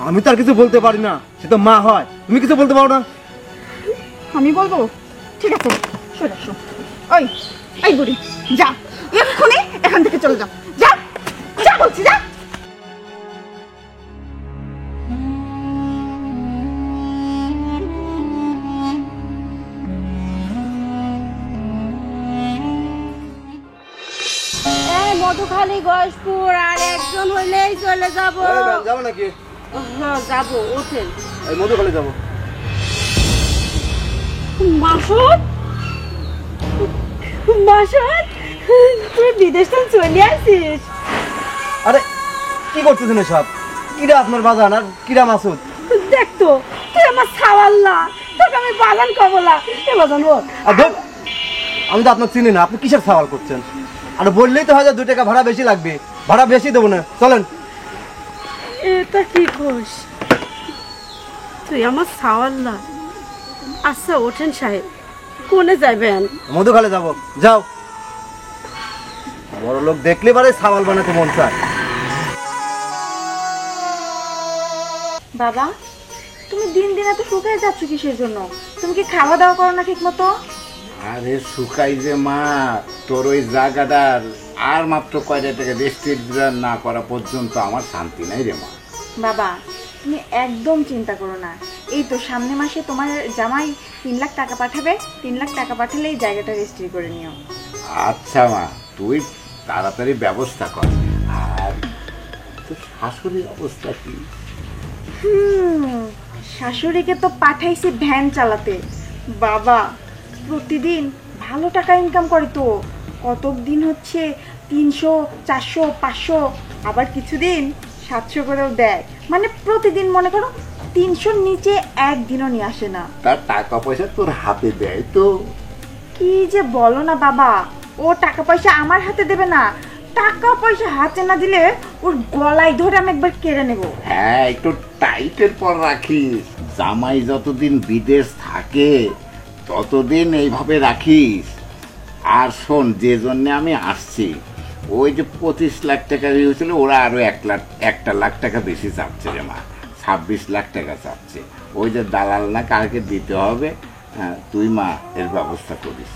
আমি তো আর কিছু বলতে পারি না, সে তো মা হয়। তুমি কিছু বলতে পারো না? আমি বলবো? ঠিক আছে, সরে আসো। ওই এই বুড়ি, যা এক্ষুনি এখান থেকে চলে যাও। যা যা বলছি, যা। এই মধুখালী গয়েশপুর আর একজন হইলেই চলে যাব। যাবো নাকি? হ্যাঁ যাবো, ওঠেন। এই মধুখালী যাবো। মাসুদ, মাসুদ, তুই বিদেশ থেকে চলে আসিস? আরে কি করতেছেন সব? কিরা আপনার বাজান আর কিরা মাসুদ? দেখ তো, তুই আমার ছাওয়াল্লা, তোকে আমি বাগান কবলা এ বাজান ও। আমি তো আপনাকে চিনি না, আপনি কিসের সওয়াল করছেন? আর বললেই তো হয়তো 2 টাকা ভাড়া বেশি লাগবে, ভাড়া বেশি দেবো না, চলেন। এটা কি কোস? তুই আমার ছাওয়াল্লা। আচ্ছা ওঠেন সাহেব, কোনে যাবেন? মধুখালী যাবো, যাও। বড় লোক দেখলে পারে সাওয়াল বানাতে মন চায়। বাবা, তুমি দিন দিন এত শুকিয়ে যাচ্ছ কিসের জন্য? তুমি কি খাওয়া দাওয়া করো না ঠিক মতো? আরে শুকাই যে মা, তোর ওই জায়গাটার আর মাত্র কয়টা টাকা রেজিস্ট্রেশন না করা পর্যন্ত আমার শান্তি নাই রে মা। বাবা, তুমি একদম চিন্তা করো না। এই তো সামনে মাসে তোমার জামাই 3 লাখ টাকা পাঠাবে। 3 লাখ টাকা পাঠালে এই জায়গাটা রেজিস্ট্রি করে নিও। আচ্ছা মা, তুই তাড়াতাড়ি ব্যবস্থা কর। আর তোর শাশুড়ির অবস্থা কি? শাশুড়িকে তো পাঠাইছি ভ্যান চালাতে। বাবা প্রতিদিন ভালো টাকা ইনকাম করে তো। কতক দিন হচ্ছে 300, 400, 500, আবার কিছুদিন 700 করেও দেয়। মানে প্রতিদিন মনে করো 300-র নিচে একদিনও নিয়ে আসে না। তার টাকা পয়সা তোর হাতে দেয় তো? কি যে বলো না বাবা, ও টাকা পয়সা আমার হাতে দেবে না। টাকা পয়সা হাতে না দিলে ওর গলায় ধরে আমি একবার কেড়ে নেব। হ্যাঁ, একটু টাইটের পর রাখিস। জামাই যতদিন বিদেশ থাকে ততদিন এইভাবে রাখিস। আর শোন, যে জন্য আমি আসছি, ওই যে 25 লাখ টাকা হয়েছিল, ওরা আরো 1 লাখ টাকা বেশি চাচ্ছে রে মা। 26 লাখ টাকা চাচ্ছে। ওই যে দালাল না কালকে দিতে হবে। হ্যাঁ, তুই মা এর ব্যবস্থা করিস।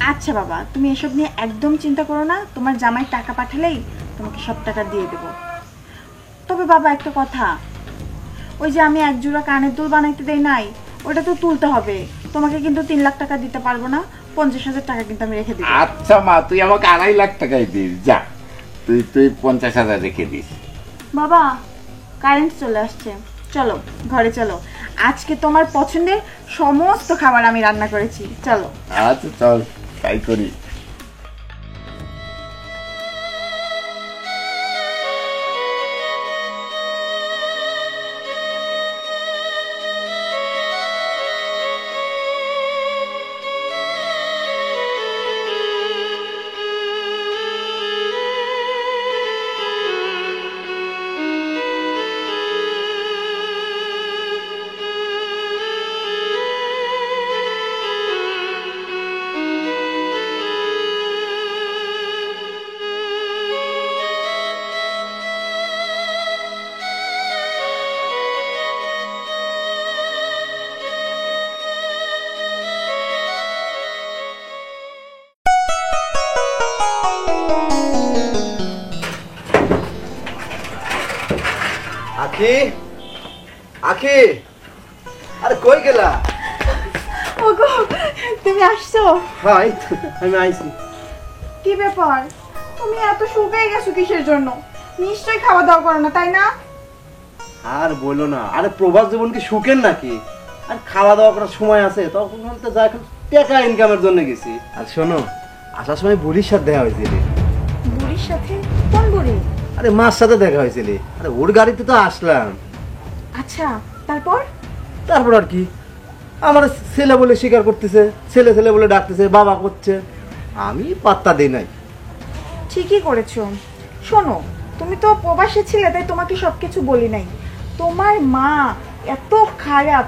আচ্ছা বাবা, তুমি এসব নিয়ে একদম চিন্তা করো না। তোমার জামাই টাকা পাঠালেই তোমাকে সব টাকা দিয়ে দেবো। তবে বাবা একটা কথা, ওই যে আমি 1 জোড়া কানের দুল বানাইতে দেই নাই, ওটা তো তুলতে হবে। তোমাকে কিন্তু 3 লাখ টাকা দিতে পারবো না। 50,000 টাকা কিন্তু আমি রেখে দিই। আচ্ছা মা, তুই আমাকে 2.5 লাখ টাকাই দিস। যা, তুই 50,000 রেখে দিস। বাবা কারেন্ট চলে আসছে, চলো ঘরে চলো। আজকে তোমার পছন্দের সমস্ত খাবার আমি রান্না করেছি, চলো। আচ্ছা চল, তাই করি। আখি, আখি, আরে কই গেলা? ওগো তুমি আসছো? ভাই আমি আইছি। কি ব্যাপার, তুমি এত শুকিয়ে গেছো কিসের জন্য? নিশ্চয়ই খাওয়া দাওয়া করো না, তাই না? আর বলো না, আরে প্রবাস জীবন কি সুখের নাকি? আর খাওয়া দাওয়া করার সময় আছে? তখন তো যা এখন টাকা ইনকামের জন্য গেছি। আর শোনো, আসার সময় বুড়ির সাথে দেখা হয়েছিল। বুড়ির সাথে? কোন বুড়ি? আরে মার সাথে দেখা হয়েছিল। আরে ওর গাড়িতে তো আসলাম। আচ্ছা তারপর? তারপর আর কি, আমার ছেলে বলে স্বীকার করতেছে, ছেলে ছেলে বলে ডাকতেছে, বাবা করছে, আমি পাত্তা দিই নাই। ঠিকই করেছো। শোনো, তুমি তো প্রবাসে ছিলে তাই তোমাকে সবকিছু বলি নাই। তোমার মা এত খারাপ,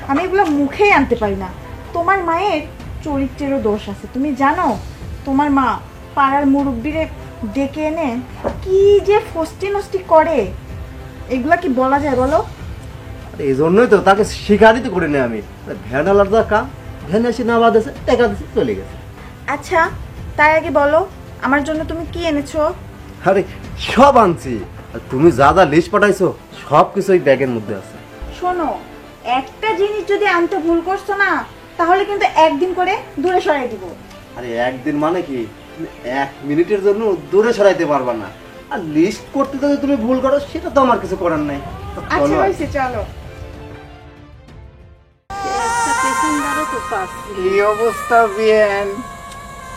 আমি এগুলো মুখেই আনতে পারি না। তোমার মায়ের চরিত্রেরও দোষ আছে, তুমি জানো? তোমার মা পাড়ার মুরব্বীরে ডেকে এনে কি যে ফষ্টি নষ্টি করে। এগুলা কি বলা যায় বলো? আর এই জন্যই তো তাকে শিকারিত করে নেই আমি। ভ্যান আলার যা কাম, ভ্যান এসে না বাঁধেছে, টাকা দিচ্ছে, চলে গেছে। আচ্ছা তার আগে বলো আমার জন্য তুমি কি এনেছো? আরে সব আনছি, আর তুমি যা যা লিস্ট পাঠাইছো সব কিছু ওই ব্যাগের মধ্যে আছে। শোনো, একটা জিনিস যদি আনতে ভুল করছো না তাহলে কিন্তু একদিন করে দূরে সরাই দিব। আরে একদিন মানে কি, তুমি 1 মিনিটের জন্য দূরে সরাইতে পারবা না। আর লিস্ট করতে যদি তুমি ভুল করো সেটা তো আমার কিছু করার নাই। তো আচ্ছা চলো। হয়েছে, চলো। একটা পেশেন্টারও তো পাচ্ছি। কি অবস্থা বিয়েন,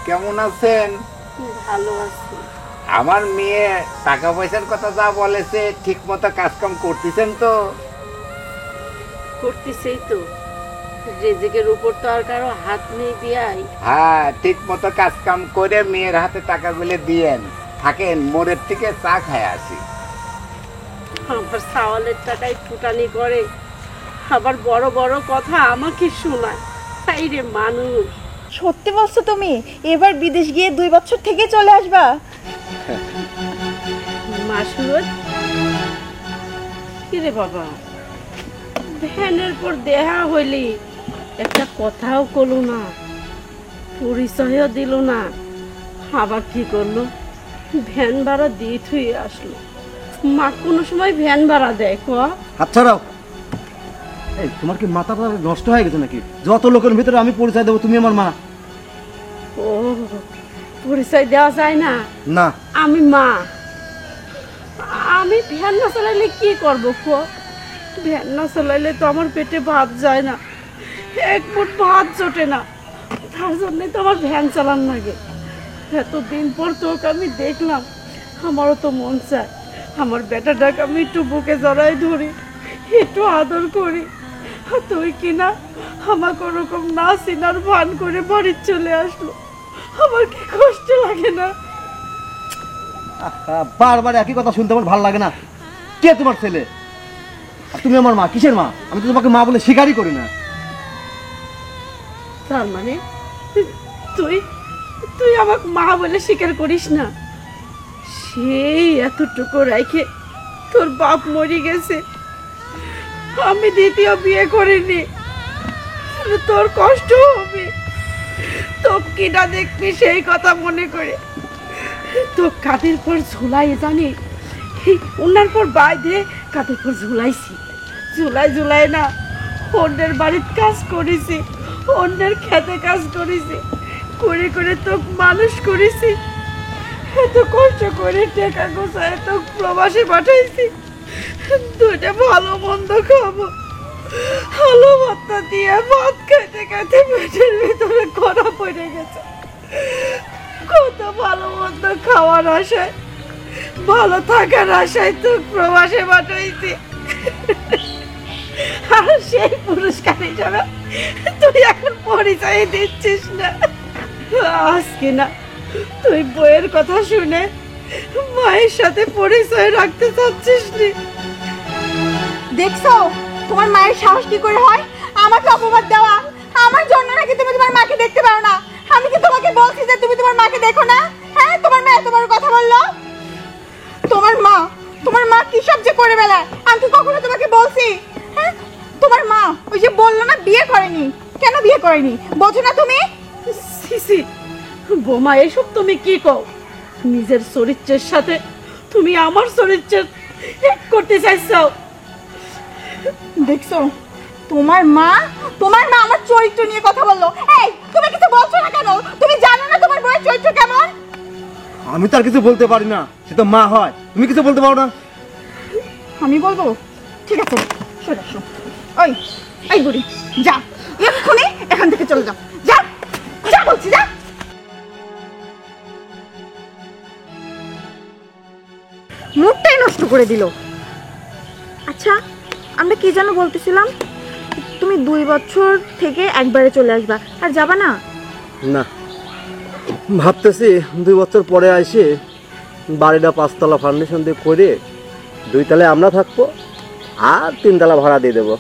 কেমন আছেন? ভালো আছি। আমার মেয়ে টাকা পয়সার কথা যা বলেছে ঠিক মতো কাজকাম করতেছেন তো? করতেছেই তো, রেজেকের উপর তো আর কারো হাত নেই বিয়াই। হ্যাঁ, ঠিক মতো কাজকাম করে মেয়ের হাতে টাকাগুলো দিয়েন। থাকেন, মোড়ের থেকে চা খায় আসি। আমার সাওয়ালের টাকায় ফুটানি করে, আবার বড় বড় কথা আমাকে শোনায়। তাই রে মানুষ। সত্যি বলছো তুমি? এবার বিদেশ গিয়ে 2 বছর থেকে চলে আসবা? মাসুদ, কিরে বাবা, ভ্যানের পর দেহা হইলি একটা কথাও কলো না, পরিচয়ও দিল না। আবার কি করলো, ভ্যান ভাড়া দিয়ে থুয়ে আসলো। মা কোনো সময় ভ্যান ভাড়া দেয় ক? হাত ছাড়াও। এই তোমার কি মাথাটা নষ্ট হয়ে গেছে নাকি? যত লোকের ভিতরে আমি পরিচয় দেবো তুমি আমার মা? ও, পরিচয় দেওয়া যায় না? না। আমি মা। আমি ভ্যান না চালাইলে কি করবো ক? ভ্যান না চালাইলে তো আমার পেটে ভাত যায় না, এক মুঠ ভাত জোটে না। তার জন্যই তো আমার ভ্যান চালান লাগে। এতদিন পর তোকে আমি দেখলাম, আমারও তো মন চায় আমার বেটাটাকে আমি একটু বুকে জড়াই ধরি, একটু আদর করি। আর তুই কিনা আমাকে ওরকম না চিনার ভান করে বাড়ি চলে আসলো। আমার কি কষ্ট লাগে না? আহা, বারবার একই কথা শুনতে আমার ভালো লাগে না। কে তোমার ছেলে? আর তুমি আমার মা। কিসের মা? আমি তো তোমাকে মা বলে স্বীকারই করি না। তার মানে তুই তুই আমাকে মা বলে স্বীকার করিস না? সেই এতটুকু রাইখে তোর বাপ মরে গেছে, আমি দ্বিতীয় বিয়ে করিনি। তোর কষ্ট হবে, তো কিনা দেখবি সেই কথা মনে করে তো কাঁধের পর ঝুলাই, জানি ওনার পর বাইধে কাঁধের পর ঝুলাইছি। ঝুলাই না, অন্যের বাড়ির কাজ করেছি, অন্যের খেতে কাজ করেছি, করে করে তো মানুষ করেছি। এত কষ্ট করে টাকা গোছায় তো প্রবাসে পাঠাইছি, 2টা ভালো মন্দ খাবো। আলু ভাতটা দিয়ে ভাত খাইতে খাইতে পেটের ভিতরে কড়া পড়ে গেছে। কত ভালো মন্দ খাওয়ার আশায়, ভালো থাকার আশায় তো প্রবাসে পাঠাইছি। আর সেই পুরস্কার হিসাবে তুই এখন পরিচয় দিচ্ছিস না। আজকে না তুই বইয়ের কথা শুনে মায়ের সাথে পরিচয় রাখতে চাচ্ছিস নি? দেখছো তোমার মায়ের সাহস কি করে হয় আমাকে অপবাদ দেওয়া? আমার জন্য নাকি তুমি তোমার মাকে দেখতে পাও না? আমি কি তোমাকে বলছি যে তুমি তোমার মাকে দেখো না? হ্যাঁ, তোমার মা এত বড় কথা বললো। তোমার মা কি সব যে করে বেলায়, আমি কি কখনো তোমাকে বলছি? হ্যাঁ, তোমার মা ওই যে বললো না বিয়ে করেনি, কেন বিয়ে করেনি বোঝো না তুমি? সিসি বোমা, এসব তুমি কি কও? নিজের চরিত্রের সাথে তুমি আমার চরিত্রের এক করতে চাইছো। দেখছো তোমার মা আমার চরিত্র নিয়ে কথা বললো। এই তুমি কিছু বলছো না কেন? তুমি জানো না তোমার বউয়ের চরিত্র কেমন? আমি তো আর কিছু বলতে পারি না, সে তো মা হয়। তুমি কিছু বলতে পারো না? আমি বলবো? ঠিক আছে, সরে আসো। এই বুড়ি, যা এক্ষুনি এখান থেকে চলে যাও। যা যা বলছি, যা। মুডটাই নষ্ট করে দিল। আচ্ছা, আমরা কি যেন বলতেছিলাম? তুমি 2 বছর থেকে একবারে চলে আসবা, আর যাবা না? না, ভাবতেছি 2 বছর পরে এসে বাড়িটা 5 তলা ফাউন্ডেশন দিয়ে করে 2 তলায় আমরা থাকবো, আর 3 তলা ভাড়া দিয়ে দেবো।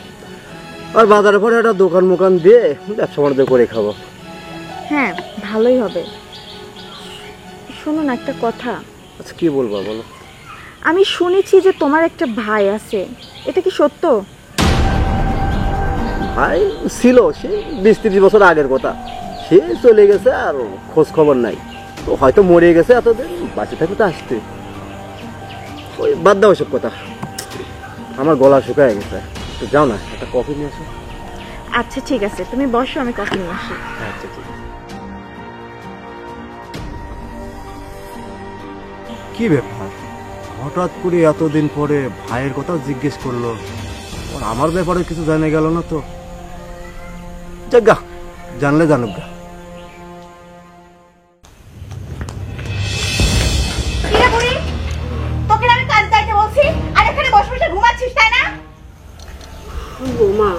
আর বাজারে পরে একটা দোকান মোকান দিয়ে ব্যবসা বাণিজ্য করে খাবো। হ্যাঁ, ভালোই হবে। শোনো না একটা কথা। আচ্ছা, কি বলবো বলো? আমি শুনেছি যে তোমার একটা ভাই আছে, এটা কি সত্য? ভাই ছিল, সে 20-30 বছর আগের কথা, সে চলে গেছে আর খোঁজ খবর নাই। তো হয়তো মরে গেছে, এতদিন বাঁচে থাকলে তো আসতে। ওই বাদ দাও সব কথা, আমার গলা শুকায় গেছে। তো যাও না, একটা কফি নিয়ে আসো। আচ্ছা ঠিক আছে, তুমি বসো, আমি কফি নিয়ে আসি। আচ্ছা ঠিক আছে। কি ব্যাপার, হঠাৎ করে এতদিন পরে ভাইয়ের কথা জিজ্ঞেস করলো, আর আমার ব্যাপারে কিছু জানা গেল না তো। যাক গা, জানলে জানুক গা। কিরে বুড়ি, তোকে না আমি কাজ যাইতে বলছি, আর এখানে বসে বসে ঘুমাচ্ছিস, তাই না? বৌমা,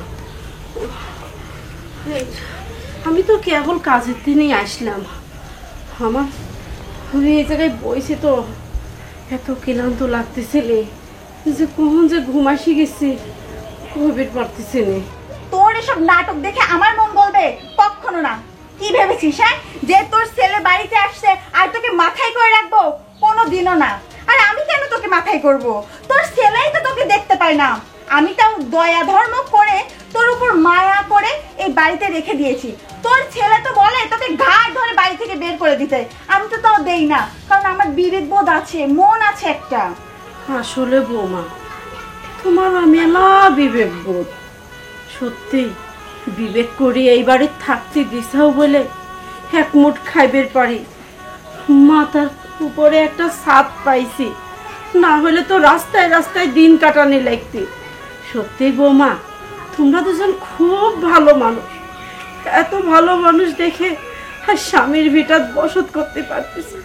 আমি তো কেবল কাজের দিনেই আসলাম। আমার আমি এই জায়গায় বইছে তো এত ক্লান্ত লাগতেছিলে যে কখন যে ঘুম আসি গেছে কবির পারতেছে না। তোর এসব নাটক দেখে আমার মন বলবে কখনো না। কি ভেবেছিস হ্যাঁ, যে তোর ছেলে বাড়িতে আসছে আর তোকে মাথায় করে রাখবো? কোনোদিনও না। আর আমি কেন তোকে মাথায় করব? তোর ছেলেই তো তোকে দেখতে পায় না। আমি তাও দয়া ধর্ম করে তোর উপর মায়া করে এই বাড়িতে রেখে দিয়েছি। তোর ছেলে তো বলে তোকে ঘাট ধরে বাড়ি থেকে বের করে দিতে, আমি তো তাও দেই না, কারণ আমার বিবেক বোধ আছে, মন আছে একটা। আসলে বৌমা, তোমার মেলা বিবেক বোধ। সত্যি বিবেক করি এই বাড়ির থাকতে দিছাও বলে এক মুঠ খাইবের পারি, মাথার উপরে একটা ছাদ পাইছি, না হলে তো রাস্তায় রাস্তায় দিন কাটানি লাগতে। সত্যি বৌমা, তোমরা দুজন খুব ভালো মানুষ। এত ভালো মানুষ দেখে আর স্বামীর ভিটাত বসত করতে পারতেছি।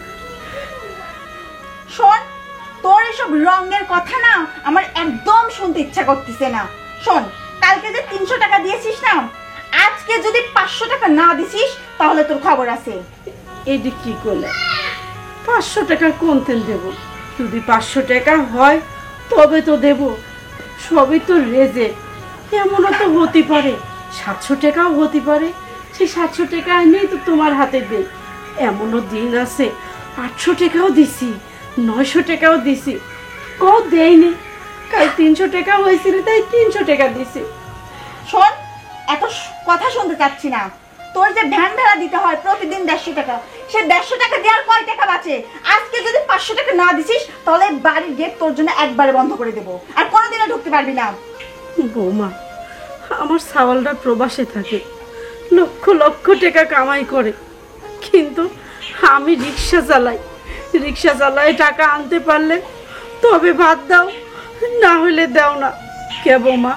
শোন, তোর এসব রঙের কথা না আমার একদম শুনতে ইচ্ছা করতেছে না। শোন, কালকে যে 300 টাকা দিয়েছিস না, আজকে যদি 500 টাকা না দিছিস তাহলে তোর খবর আছে। এটি কি করলে? 500 টাকা কোনতেন দেব? যদি 500 টাকা হয় তবে তো দেব। সবই তো রেজে, এমনও তো হতে পারে 700 টাকাও হতে পারে। সেই 700 টাকা এনেই তো তোমার হাতে দেই। এমনও দিন আছে 800 টাকাও দিছি, 900 টাকাও দিছি, কেউ দেয়নি। কাল 300 টাকা হয়েছিল তাই 300 টাকা দিছি। শোন, এত কথা শুনতে চাচ্ছি না। তোর যে ভ্যান ভাড়া দিতে হয় প্রতিদিন 150 টাকা, সে 150 টাকা দেওয়ার কয় টাকা বাঁচে? আজকে যদি 500 টাকা না দিছিস তাহলে বাড়ির গেট তোর জন্য একবারে বন্ধ করে দেবো, আর কোনোদিনও ঢুকতে পারবি না। বৌমা, আমার সাওয়ালটা প্রবাসে থাকে, লক্ষ লক্ষ টাকা কামাই করে, কিন্তু আমি রিক্সা চালাই। রিক্সা চালাই টাকা আনতে পারলে তবে ভাত দাও, না হলে দাও না। কে বৌমা,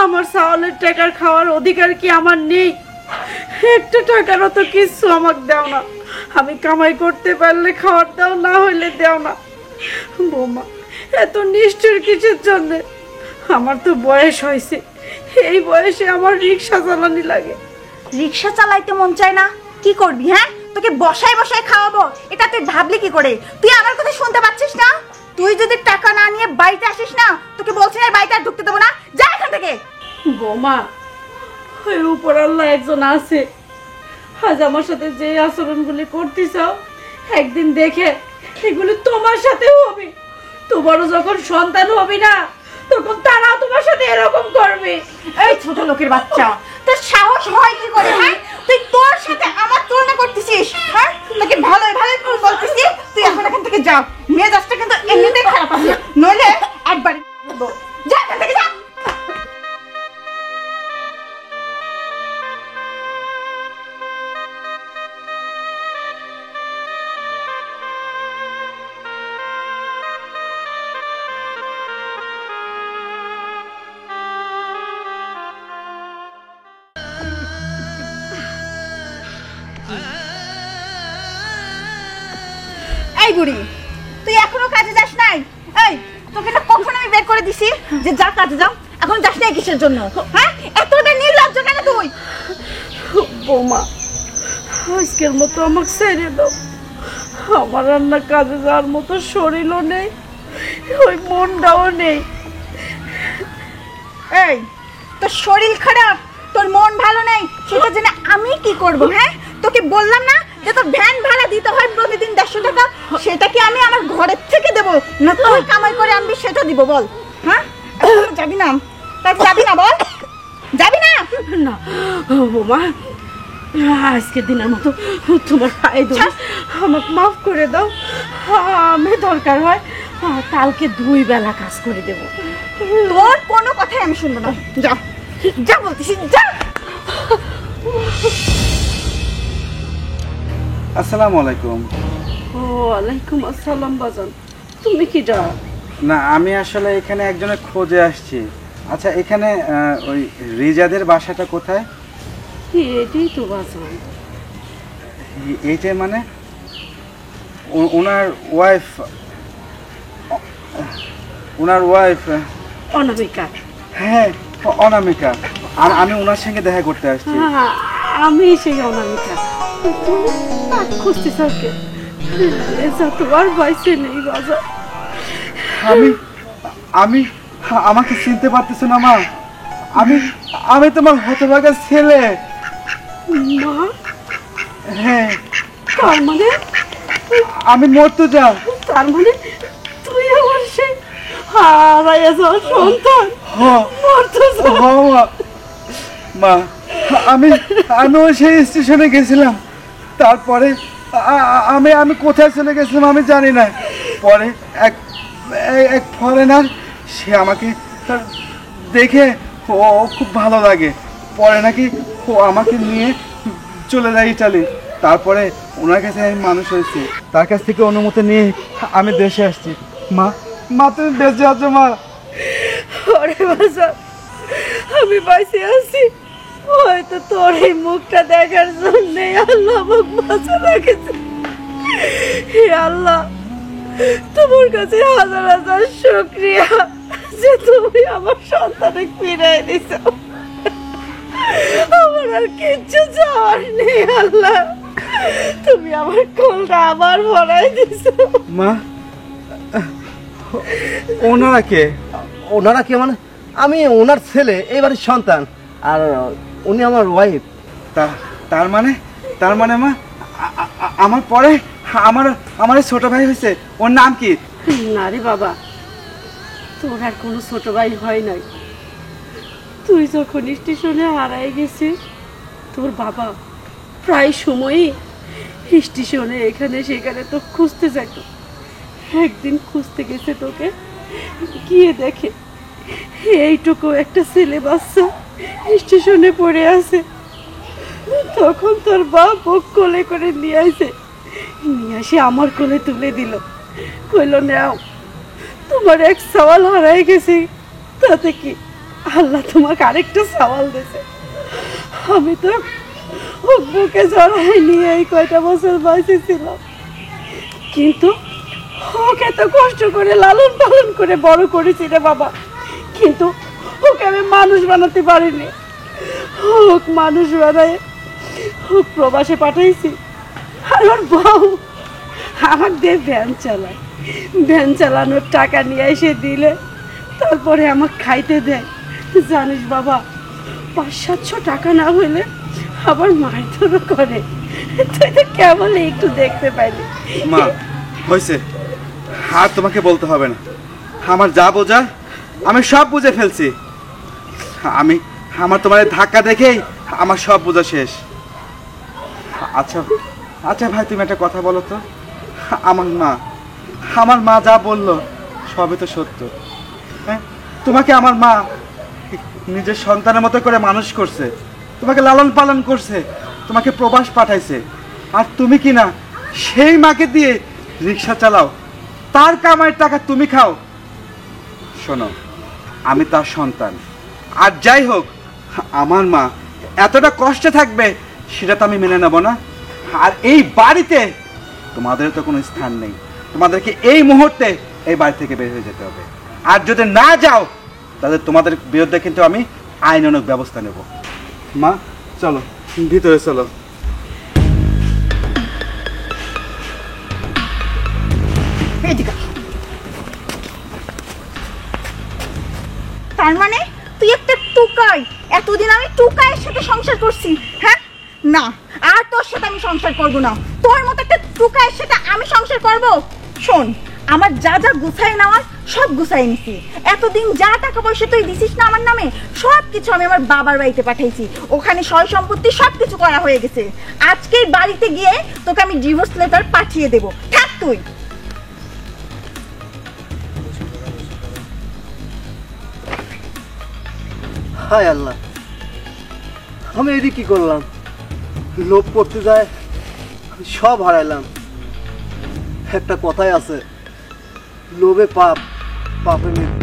আমার সাওয়ালের টাকার খাওয়ার অধিকার কি আমার নেই? একটা টাকারও তো কিছু আমাকে দাও না। আমি কামাই করতে পারলে খাওয়ার দাও, না হলে দাও না। বৌমা, এত নিষ্ঠুর কিসের জন্য? আমার তো বয়স হয়েছে, এই বয়সে আমার রিক্সা চালানি লাগে। রিক্সা চালাইতে মন চায় না, কি করবি? হ্যাঁ, তোকে বসায় বসায় খাওয়াবো, এটা তুই ভাবলি কি করে? তুই আমার কথা শুনতে পাচ্ছিস না? তুই যদি টাকা না নিয়ে বাড়িতে আসিস না, তোকে বলছি না বাড়িতে আর ঢুকতে দেবো না, যা এখান থেকে। বৌমা, ওই উপর আল্লাহ একজন আছে, আজ আমার সাথে যে আচরণগুলি করতেছ একদিন দেখে এগুলি তোমার সাথেও হবে। তোমারও যখন সন্তান হবে না তখন তারাও তোমার সাথে এরকম করবে। এই ছোট লোকের বাচ্চা, তোর সাহস হয় কি করে? হ্যাঁ, তুই তোর সাথে আমার তুলনা করতেছিস? হ্যাঁ, তোকে ভালোই ভালোই বলতেছি, তুই এখন এখান থেকে যা। মেজাজটা কিন্তু এমনিতেই খারাপ আছে, নইলে একবার যা এখান থেকে, যা। এই বুড়ি, তুই এখনো কাজে যাস নাই? এই, তোকে না কখন আমি বের করে দিছি যে যা কাজে যাও, এখন যাস নাই কিসের জন্য? হ্যাঁ, এতটা নির্লজ্জ কেন তুই? বৌমা, আজকের মতো আমাকে ছেড়ে দাও। আমার রান্না কাজে যাওয়ার মতো শরীরও নেই, ওই মনটাও নেই। এই, তোর শরীর খারাপ, তোর মন ভালো নেই, সেটা জেনে আমি কি করব? হ্যাঁ, তোকে বললাম না যে তোর ভ্যান ভাড়া দিতে হয় প্রতিদিন 150 টাকা, সেটা কি আমি আমার ঘরের থেকে দেব না তুই কামাই করে আনবি সেটা দিব বল? হ্যাঁ, এখন যাবি না? তা যাবি না বল? যাবি না? না বোমা, আজকের দিনের মতো তোমার পায়ে ধরে আমাকে মাফ করে দাও। আমি দরকার হয় কালকে 2 বেলা কাজ করে দেব। তোর কোনো কথাই আমি শুনবো না। যা, যা বলতেছি, যা। আসসালামু আলাইকুম। ওয়ালাইকুম আসসালাম বাজান, তুমি কি যাও? না, আমি আসলে এখানে একজনের খোঁজে আসছি। আচ্ছা, এখানে ওই রিজাদের বাসাটা কোথায়? এটাই তো বাজান। এইটাই মানে ওনার ওয়াইফ? অনামিকা। হ্যাঁ, অনামিকা। আর আমি ওনার সঙ্গে দেখা করতে আসছি। হ্যাঁ, আমি সেই অনামিকা। তুমি খুঁজতেছ কে? তোমার বয়সে নেই বাজান। আমি আমাকে চিনতে পারতেছ না মা? আমি তোমার হতভাগা ছেলে। মা, হ্যাঁ, তার মানে? আমি মর্তুজা। তার মানে তুই আমার সেই হারাইয়া যাওয়া সন্তান মর্তুজা। মা, আমি ওই সেই স্টেশনে গেছিলাম। তারপরে আমি কোথায় চলে গেছিলাম আমি জানি না। পরে এক ফরেনার, সে আমাকে দেখে ও খুব ভালো লাগে। পরে নাকি ও আমাকে নিয়ে চলে যায় ইটালি। তারপরে ওনার কাছে আমি মানুষ হয়েছি। তার কাছ থেকে অনুমতি নিয়ে আমি দেশে আসছি। মা তুমি বেঁচে আছো মা? ওরে বাজার, আমি বাঁচে আছি হয়তো তোর এই মুখটা দেখার জন্যে আল্লাহ আমাকে বাঁচা রেখেছে। হে আল্লাহ, তোমার কাছে হাজার হাজার শুকরিয়া যে তুমি আমার সন্তানকে ফিরিয়ে দিছো। আমার আর কিচ্ছু চাওয়ার নেই আল্লাহ, তুমি আমার কোলটা আবার ভরাই দিছো। মা, ওনারা কে? ওনারা কি মানে? আমি ওনার ছেলে, এই বাড়ির সন্তান, আর উনি আমার ওয়াইফ। তার মানে মা, আমার পরে আমার ছোট ভাই হয়েছে। ওর নাম কি? না রে বাবা, তোর আর কোনো ছোট ভাই হয় নাই। তুই যখন স্টেশনে হারাই গেছিস, তোর বাবা প্রায় সময়ই স্টেশনে এখানে সেখানে তো খুঁজতে যেত। একদিন খুঁজতে গেছে তোকে, গিয়ে দেখে এইটুকু একটা ছেলে বাচ্চা স্টেশনে পড়ে আছে। তখন তোর বাপ ও কোলে করে নিয়ে আসে আমার কোলে তুলে দিল। কইল, নাও, তোমার এক সওয়াল হারাই গেছে, তাতে কি আল্লাহ তোমাকে আরেকটা সওয়াল দিয়েছে। আমি তো ও বুকে জড়াই নিয়ে এই কয়টা বছর বাঁচেছিলাম, কিন্তু ওকে এত কষ্ট করে লালন পালন করে বড় করেছি রে বাবা, কিন্তু ওকে আমি মানুষ বানাতে পারিনি। হোক মানুষ বানায় হোক প্রবাসে পাঠাইছি। আর ওর বউ আমার দিয়ে ভ্যান চালায়, ভ্যান চালানোর টাকা নিয়ে এসে দিলে তারপরে আমাকে খাইতে দেয়। জানিস বাবা, 500-700 টাকা না হইলে আবার মারধরও করে। তুই তো কেমন একটু দেখতে পাইনি। মা, হয়েছে, আর তোমাকে বলতে হবে না। আমার যা বোঝা আমি সব বুঝে ফেলছি। আমার ধাক্কা দেখেই আমার সব বোঝা শেষ। আচ্ছা ভাই, তুমি একটা কথা বলো তো। আমার মা যা বললো সবই তো সত্য। হ্যাঁ, তোমাকে আমার মা নিজের সন্তানের মতো করে মানুষ করছে, তোমাকে লালন পালন করছে, তোমাকে প্রবাস পাঠাইছে। আর তুমি কি না সেই মাকে দিয়ে রিক্সা চালাও, তার কামাইয়ের টাকা তুমি খাও। শোনো, আমি তার সন্তান, আর যাই হোক আমার মা এতটা কষ্টে থাকবে সেটা তো আমি মেনে নেব না। আর এই বাড়িতে তোমাদের তো কোনো স্থান নেই। তোমাদেরকে এই মুহূর্তে এই বাড়ি থেকে বের হয়ে যেতে হবে। আর যদি না যাও তাহলে তোমাদের বিরুদ্ধে কিন্তু আমি আইনানুগ ব্যবস্থা নেব। মা, চলো ভিতরে চলো। তার মানে তুই একটা টুকাই? এতদিন আমি টুকাইয়ের সাথে সংসার করছি, হ্যাঁ? না, আর তোর সাথে আমি সংসার করব না। তোর মতো একটা টুকায়ের সাথে আমি সংসার করব? শোন, আমার যা যা গুছাই নেওয়ার সব গুছাই নিছি। এতদিন যা টাকা পয়সা তুই দিছিস না আমার নামে, সব কিছু আমি আমার বাবার বাড়িতে পাঠাইছি। ওখানে সয় সম্পত্তি সব কিছু করা হয়ে গেছে। আজকের বাড়িতে গিয়ে তোকে আমি ডিভোর্স লেটার পাঠিয়ে দেব। থাক তুই। হায় আল্লাহ, আমি এদিকে কি করলাম? লোভ করতে যায় আমি সব হারাইলাম। একটা কথাই আছে, লোভে পাপ, পাপে মৃত্যু।